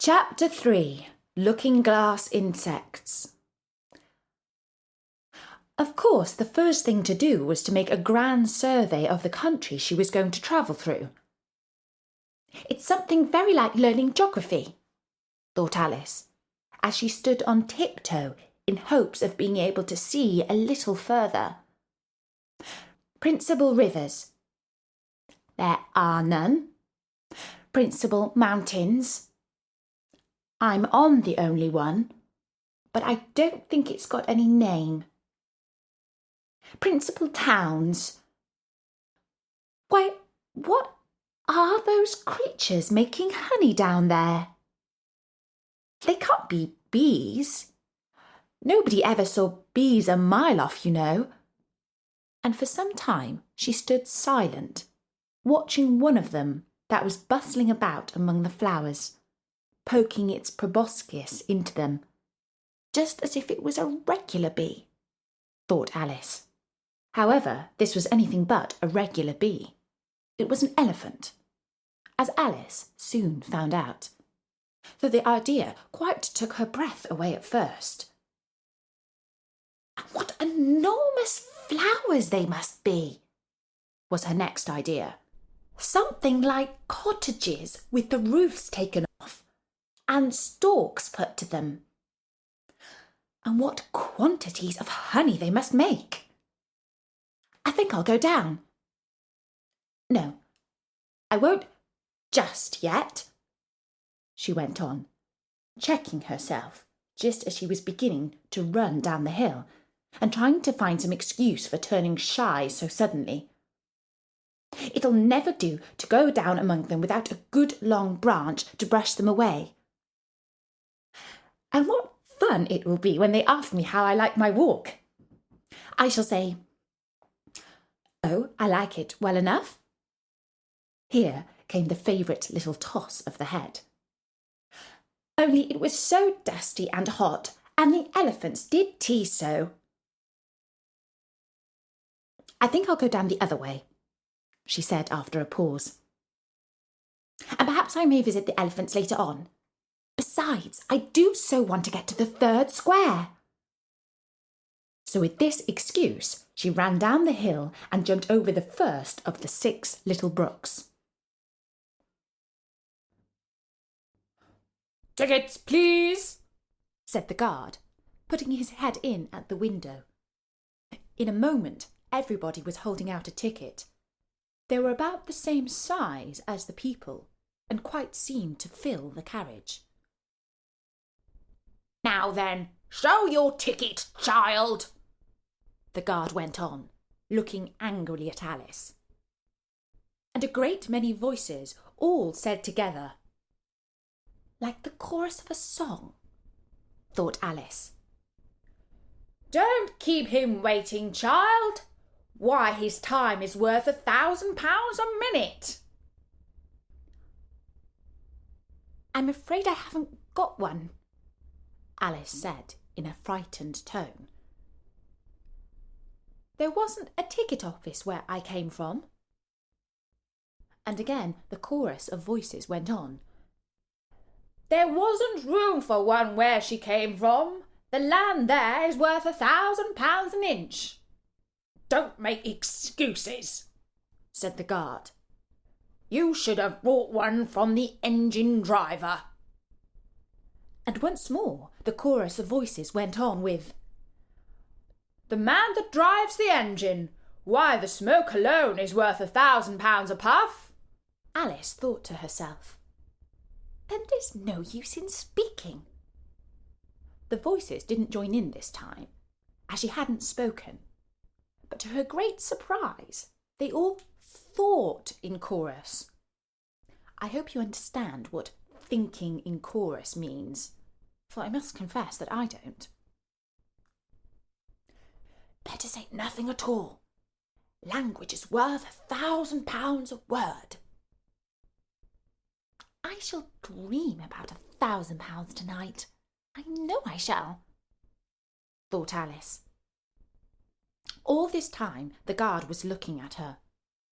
Chapter 3. Looking Glass Insects. Of course, the first thing to do was to make a grand survey of the country she was going to travel through. It's something very like learning geography, thought Alice, as she stood on tiptoe in hopes of being able to see a little further. Principal rivers. There are none. Principal mountains. I'm on the only one, but I don't think it's got any name. Principal towns. Why, what are those creatures making honey down there? They can't be bees. Nobody ever saw bees a mile off, you know. And for some time she stood silent, watching one of them that was bustling about among the flowers, poking its proboscis into them, just as if it was a regular bee, thought Alice. However, this was anything but a regular bee. It was an elephant, as Alice soon found out, though the idea quite took her breath away at first. What enormous flowers they must be, was her next idea. Something like cottages with the roofs taken off and stalks put to them. And what quantities of honey they must make. I think I'll go down. No, I won't just yet, she went on, checking herself just as she was beginning to run down the hill and trying to find some excuse for turning shy so suddenly. It'll never do to go down among them without a good long branch to brush them away. And what fun it will be when they ask me how I like my walk. I shall say, "Oh, I like it well enough." Here came the favourite little toss of the head. Only it was so dusty and hot, and the elephants did tease so. I think I'll go down the other way, she said after a pause. And perhaps I may visit the elephants later on. Besides, I do so want to get to the third square. So with this excuse, she ran down the hill and jumped over the first of the 6 little brooks. "Tickets, please," said the guard, putting his head in at the window. In a moment, everybody was holding out a ticket. They were about the same size as the people and quite seemed to fill the carriage. "Now then, show your ticket, child," the guard went on, looking angrily at Alice. And a great many voices all said together, like the chorus of a song, thought Alice. "Don't keep him waiting, child. Why, his time is worth £1,000 a minute." "I'm afraid I haven't got one," Alice said in a frightened tone. "There wasn't a ticket office where I came from." And again the chorus of voices went on. "There wasn't room for one where she came from. The land there is worth £1,000 an inch." "Don't make excuses," said the guard. "You should have brought one from the engine driver." And once more the chorus of voices went on with, "The man that drives the engine, why, the smoke alone is worth £1,000 a puff." Alice thought to herself, "Then there's no use in speaking." The voices didn't join in this time, as she hadn't spoken. But to her great surprise, they all thought in chorus. I hope you understand what thinking in chorus means, for I must confess that I don't. "Better say nothing at all. Language is worth £1,000 a word." "I shall dream about £1,000 tonight. I know I shall," thought Alice. All this time the guard was looking at her,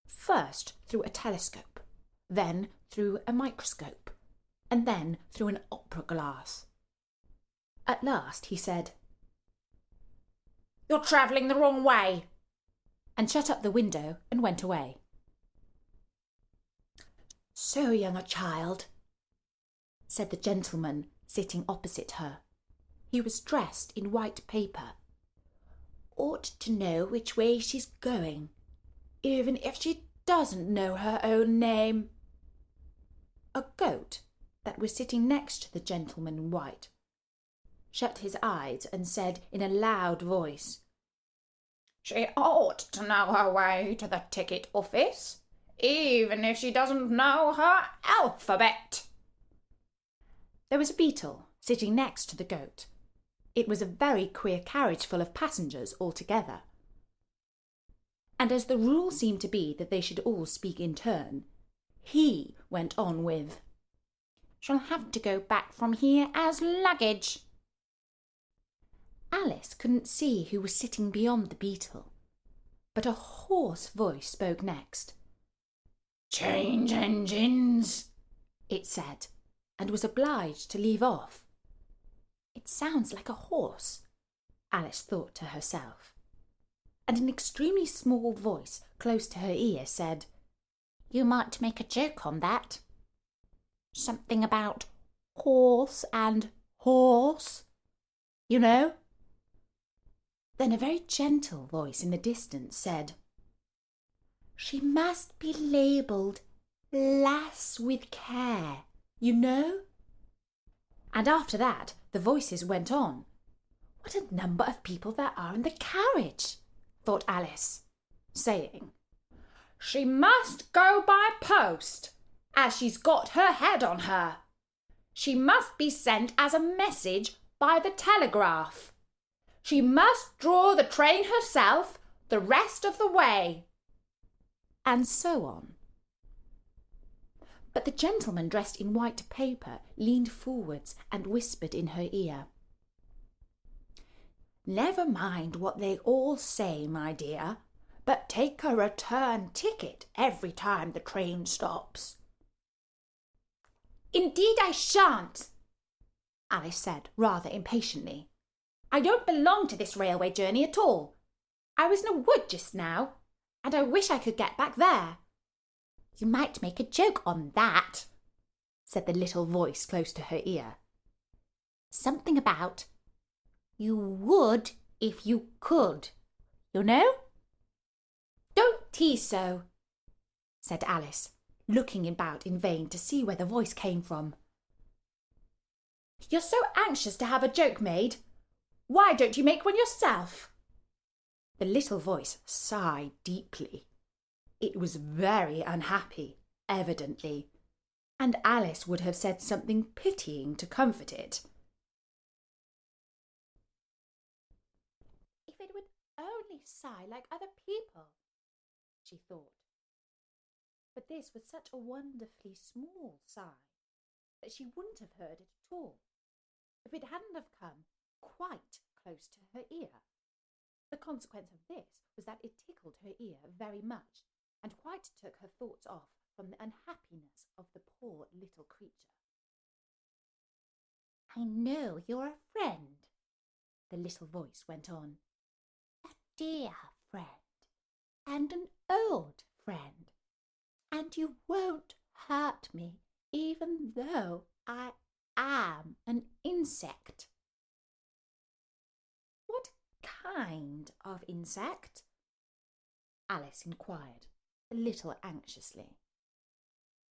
first through a telescope, then through a microscope, and then through an opera glass. At last he said, "You're travelling the wrong way," and shut up the window and went away. "So young a child," said the gentleman sitting opposite her. He was dressed in white paper. "Ought to know which way she's going, even if she doesn't know her own name." A goat that was sitting next to the gentleman in white shut his eyes and said in a loud voice, "She ought to know her way to the ticket office, even if she doesn't know her alphabet." There was a beetle sitting next to the goat. It was a very queer carriage full of passengers altogether. And as the rule seemed to be that they should all speak in turn, he went on with, "She'll have to go back from here as luggage." Alice couldn't see who was sitting beyond the beetle, but a hoarse voice spoke next. "Change engines," it said, and was obliged to leave off. "It sounds like a horse," Alice thought to herself. And an extremely small voice close to her ear said, "You might make a joke on that. Something about horse and horse, you know." Then a very gentle voice in the distance said, "She must be labelled Lass with Care, you know." And after that, the voices went on. "What a number of people there are in the carriage," thought Alice, saying, "She must go by post, as she's got her head on her. She must be sent as a message by the telegraph. She must draw the train herself the rest of the way." And so on. But the gentleman dressed in white paper leaned forwards and whispered in her ear, "Never mind what they all say, my dear, but take a return ticket every time the train stops." "Indeed I shan't," Alice said rather impatiently. "I don't belong to this railway journey at all. I was in a wood just now, and I wish I could get back there." "You might make a joke on that," said the little voice close to her ear. "Something about, you would if you could, you know." "Don't tease so," said Alice, looking about in vain to see where the voice came from. "You're so anxious to have a joke made. Why don't you make one yourself?" The little voice sighed deeply. It was very unhappy, evidently, and Alice would have said something pitying to comfort it. "If it would only sigh like other people," she thought. But this was such a wonderfully small sigh that she wouldn't have heard it at all if it hadn't have come quite close to her ear. The consequence of this was that it tickled her ear very much, and quite took her thoughts off from the unhappiness of the poor little creature. "I know you're a friend," the little voice went on. "A dear friend, and an old friend, and you won't hurt me even though I am an insect." "What kind of insect?" Alice inquired, a little anxiously.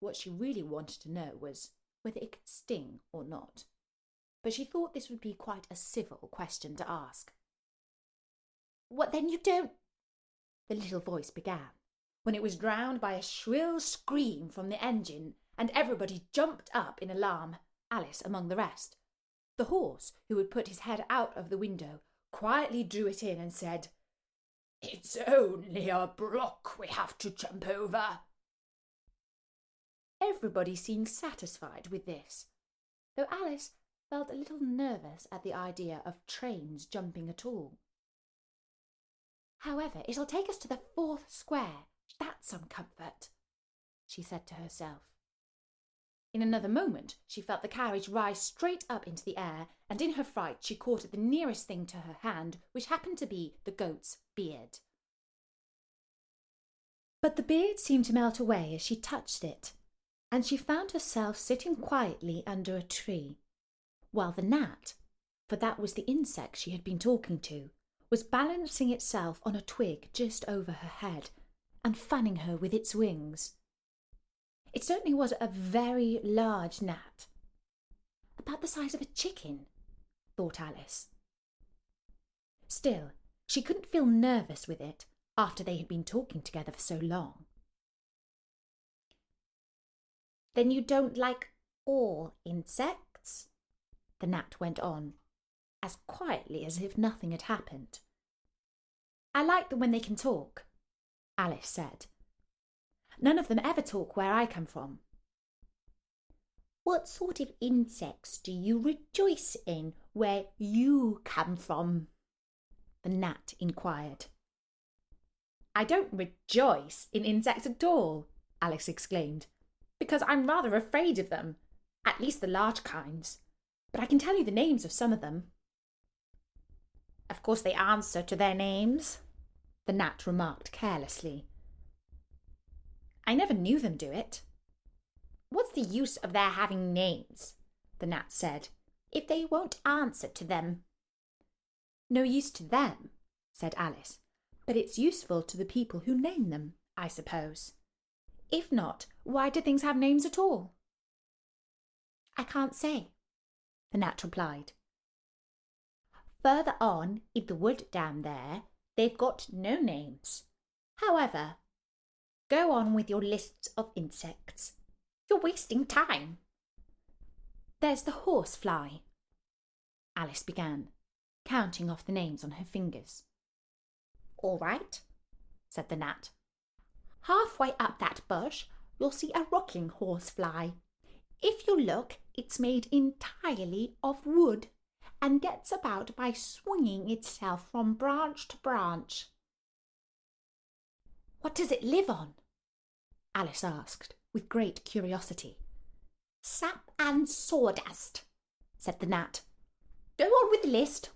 What she really wanted to know was whether it could sting or not, but she thought this would be quite a civil question to ask. "What then you don't—" the little voice began, when it was drowned by a shrill scream from the engine, and everybody jumped up in alarm, Alice among the rest. The horse, who had put his head out of the window, quietly drew it in and said, "It's only a block we have to jump over." Everybody seemed satisfied with this, though Alice felt a little nervous at the idea of trains jumping at all. "However, it'll take us to the 4th square. That's some comfort," she said to herself. In another moment, she felt the carriage rise straight up into the air, and in her fright she caught at the nearest thing to her hand, which happened to be the goat's beard. But the beard seemed to melt away as she touched it, and she found herself sitting quietly under a tree, while the gnat, for that was the insect she had been talking to, was balancing itself on a twig just over her head and fanning her with its wings. It certainly was a very large gnat. About the size of a chicken, thought Alice. Still, she couldn't feel nervous with it after they had been talking together for so long. "Then you don't like all insects?" the gnat went on, as quietly as if nothing had happened. "I like them when they can talk," Alice said. "None of them ever talk where I come from." "What sort of insects do you rejoice in where you come from?" the gnat inquired. "I don't rejoice in insects at all," Alice exclaimed, "because I'm rather afraid of them, at least the large kinds. But I can tell you the names of some of them." "Of course they answer to their names," the gnat remarked carelessly. "I never knew them do it." "What's the use of their having names," the gnat said, "if they won't answer to them?" "No use to them," said Alice, "but it's useful to the people who name them, I suppose. If not, why do things have names at all?" "I can't say," the gnat replied. "Further on in the wood down there, they've got no names. However, go on with your lists of insects. You're wasting time." "There's the horsefly," Alice began, counting off the names on her fingers. "All right," said the gnat. "Halfway up that bush, you'll see a rocking horsefly. If you look, it's made entirely of wood and gets about by swinging itself from branch to branch." "What does it live on?" Alice asked, with great curiosity. "Sap and sawdust," said the gnat. "Go on with the list."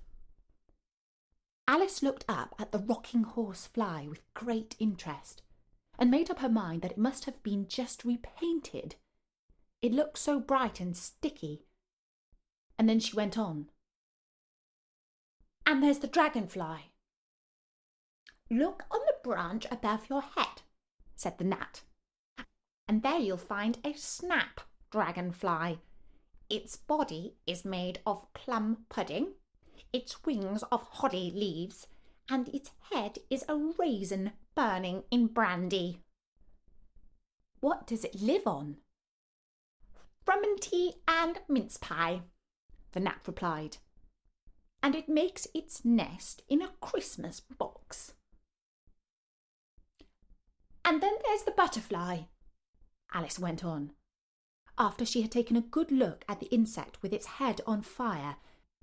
Alice looked up at the rocking horsefly with great interest, and made up her mind that it must have been just repainted. It looked so bright and sticky. And then she went on. "And there's the dragonfly." "Look on the branch above your head," said the gnat, "and there you'll find a snap dragonfly. Its body is made of plum pudding, its wings of holly leaves, and its head is a raisin burning in brandy." "What does it live on?" "Frumenty and mince pie," the gnat replied. "And it makes its nest in a Christmas box." "And then there's the butterfly," Alice went on, after she had taken a good look at the insect with its head on fire,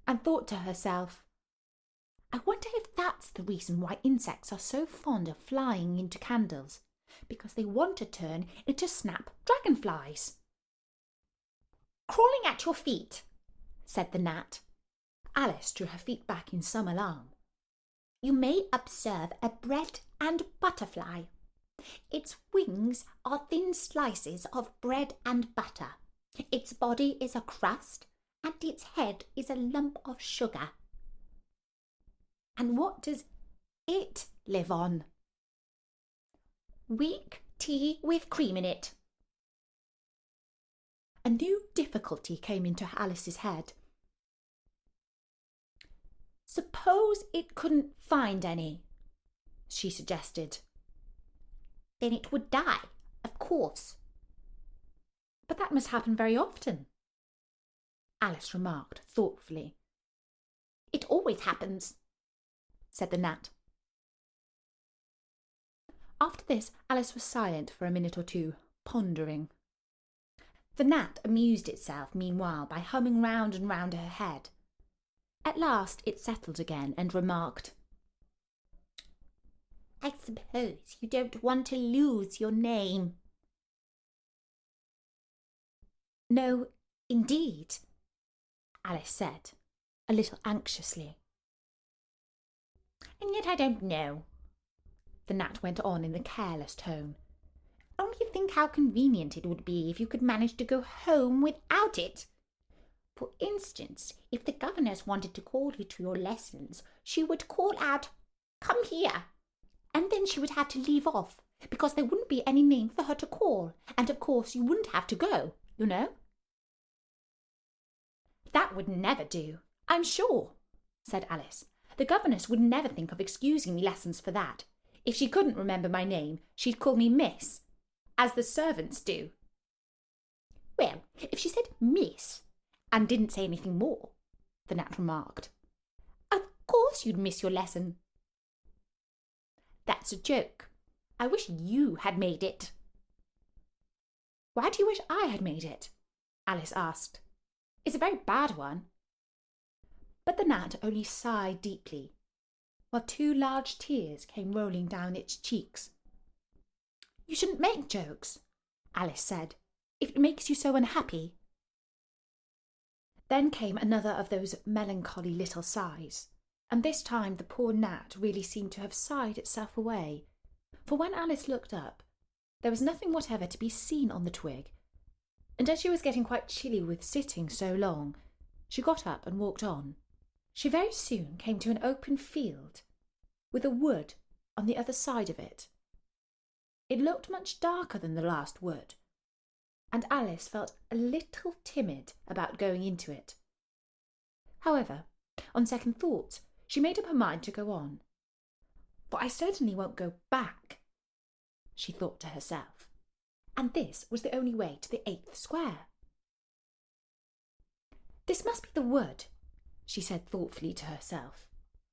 and thought to herself, "I wonder if that's the reason why insects are so fond of flying into candles, because they want to turn into snap dragonflies." "Crawling at your feet," said the gnat. Alice drew her feet back in some alarm. "You may observe a bread and butterfly. Its wings are thin slices of bread and butter. Its body is a crust, and its head is a lump of sugar." "And what does it live on?" "Weak tea with cream in it." A new difficulty came into Alice's head. "Suppose it couldn't find any," she suggested. "Then it would die, of course." "But that must happen very often," Alice remarked thoughtfully. "It always happens," said the gnat. After this, Alice was silent for a minute or two, pondering. The gnat amused itself meanwhile by humming round and round her head. At last it settled again and remarked, "I suppose you don't want to lose your name." No, indeed, Alice said, a little anxiously. And yet I don't know, the gnat went on in a careless tone. Only think how convenient it would be if you could manage to go home without it. For instance, if the governess wanted to call you to your lessons, she would call out, "Come here," and then she would have to leave off, because there wouldn't be any name for her to call, and of course you wouldn't have to go, you know. That would never do, I'm sure, said Alice. The governess would never think of excusing me lessons for that. If she couldn't remember my name, she'd call me Miss, as the servants do. Well, if she said Miss, and didn't say anything more, the gnat remarked, of course you'd miss your lesson. That's a joke. I wish you had made it. Why do you wish I had made it? Alice asked. It's a very bad one. But the gnat only sighed deeply, while 2 large tears came rolling down its cheeks. You shouldn't make jokes, Alice said, if it makes you so unhappy. Then came another of those melancholy little sighs, and this time the poor gnat really seemed to have sighed itself away, for when Alice looked up, there was nothing whatever to be seen on the twig, and as she was getting quite chilly with sitting so long, she got up and walked on. She very soon came to an open field, with a wood on the other side of it. It looked much darker than the last wood, and Alice felt a little timid about going into it. However, on second thoughts, she made up her mind to go on. For I certainly won't go back, she thought to herself, and this was the only way to the 8th square. This must be the wood, she said thoughtfully to herself,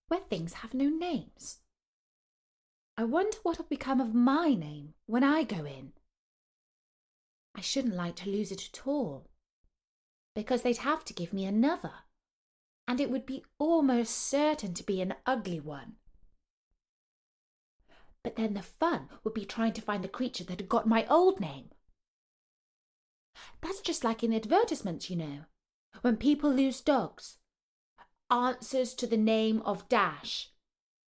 where things have no names. I wonder what will become of my name when I go in. I shouldn't like to lose it at all, because they'd have to give me another, and it would be almost certain to be an ugly one. But then the fun would be trying to find the creature that had got my old name. That's just like in advertisements, you know, when people lose dogs. Answers to the name of Dash,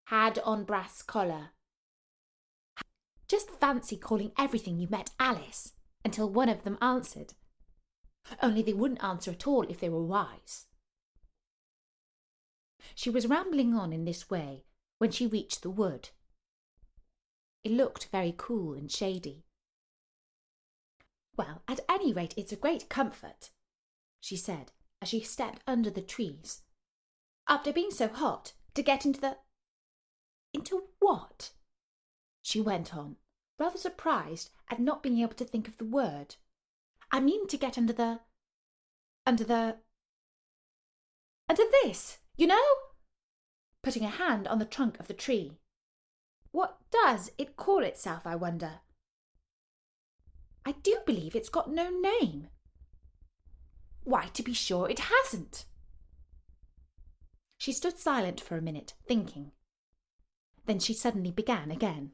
had on brass collar. Just fancy calling everything you met Alice, until one of them answered. Only they wouldn't answer at all if they were wise. She was rambling on in this way when she reached the wood. It looked very cool and shady. Well, at any rate, it's a great comfort, she said as she stepped under the trees. After being so hot, to get into the... Into what? She went on, rather surprised at not being able to think of the word. I mean to get under this, you know? Putting a hand on the trunk of the tree. What does it call itself, I wonder? I do believe it's got no name. Why, to be sure, it hasn't. She stood silent for a minute, thinking. Then she suddenly began again.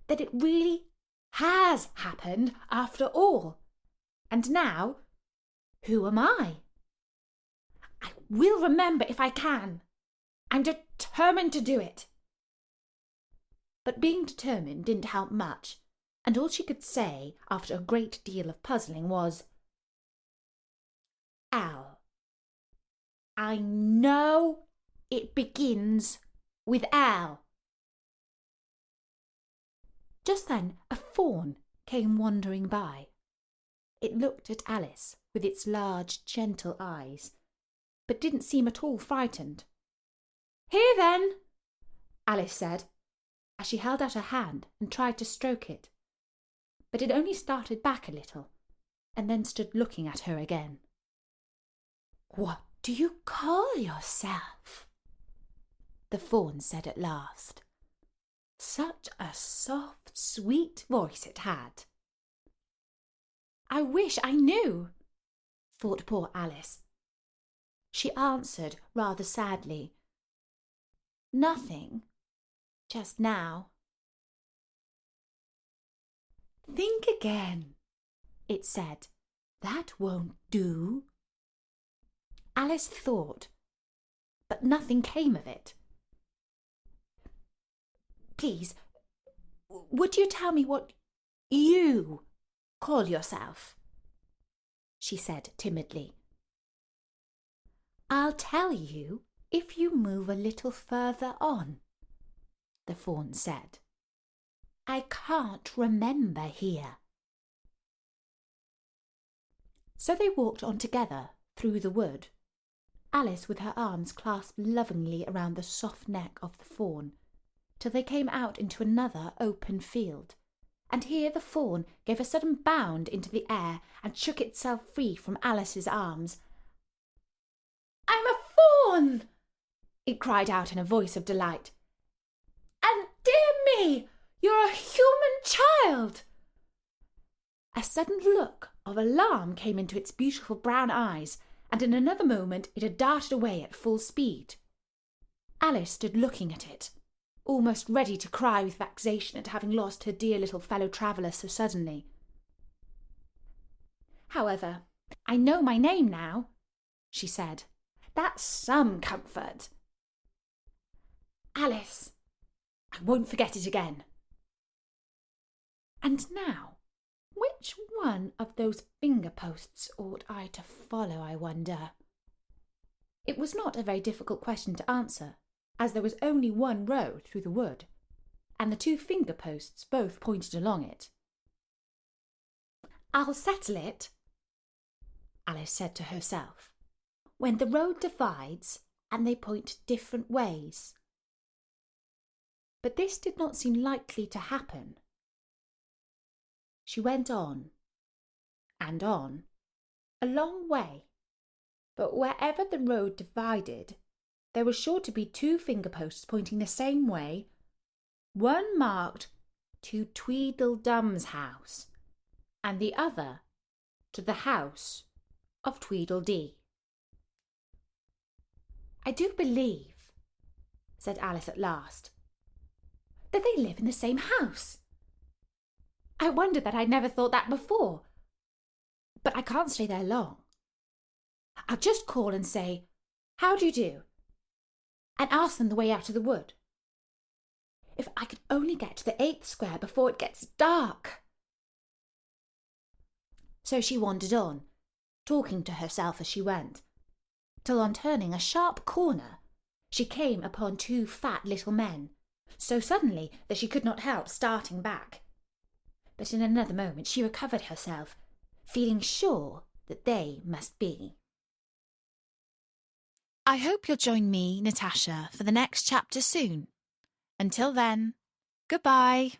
That it really has happened after all. And now, who am I? I will remember if I can. I'm determined to do it. But being determined didn't help much, and all she could say, after a great deal of puzzling, was, Al. I know it begins with Al. Just then a fawn came wandering by. It looked at Alice with its large, gentle eyes, but didn't seem at all frightened. Here then, Alice said, as she held out her hand and tried to stroke it. But it only started back a little, and then stood looking at her again. What do you call yourself? The fawn said at last. Such a soft, sweet voice it had. I wish I knew, thought poor Alice. She answered rather sadly, Nothing, just now. Think again, it said. "That won't do." Alice thought, but nothing came of it. "Please, would you tell me what you call yourself?" she said timidly. "I'll tell you if you move a little further on," the fawn said. "I can't remember here." So they walked on together through the wood, Alice with her arms clasped lovingly around the soft neck of the fawn, till they came out into another open field, and here the fawn gave a sudden bound into the air and shook itself free from Alice's arms. "I'm a fawn!" it cried out in a voice of delight. "And dear me, you're a human child!" A sudden look of alarm came into its beautiful brown eyes, and in another moment it had darted away at full speed. Alice stood looking at it, almost ready to cry with vexation at having lost her dear little fellow-traveller so suddenly. "However, I know my name now," she said. "That's some comfort. Alice, I won't forget it again. And now, which one of those finger-posts ought I to follow, I wonder?" It was not a very difficult question to answer, as there was only one road through the wood, and the two finger-posts both pointed along it. "I'll settle it," Alice said to herself, "when the road divides and they point different ways." But this did not seem likely to happen. She went on, and on, a long way, but wherever the road divided, there were sure to be two finger-posts pointing the same way, one marked to Tweedledum's house, and the other to the house of Tweedledee. "I do believe," said Alice at last, "that they live in the same house. I wonder that I'd never thought that before. But I can't stay there long. I'll just call and say, 'How do you do?' and ask them the way out of the wood. If I could only get to the 8th square before it gets dark." So she wandered on, talking to herself as she went, till on turning a sharp corner, she came upon two fat little men, so suddenly that she could not help starting back. But in another moment she recovered herself, feeling sure that they must be. I hope you'll join me, Natasha, for the next chapter soon. Until then, goodbye.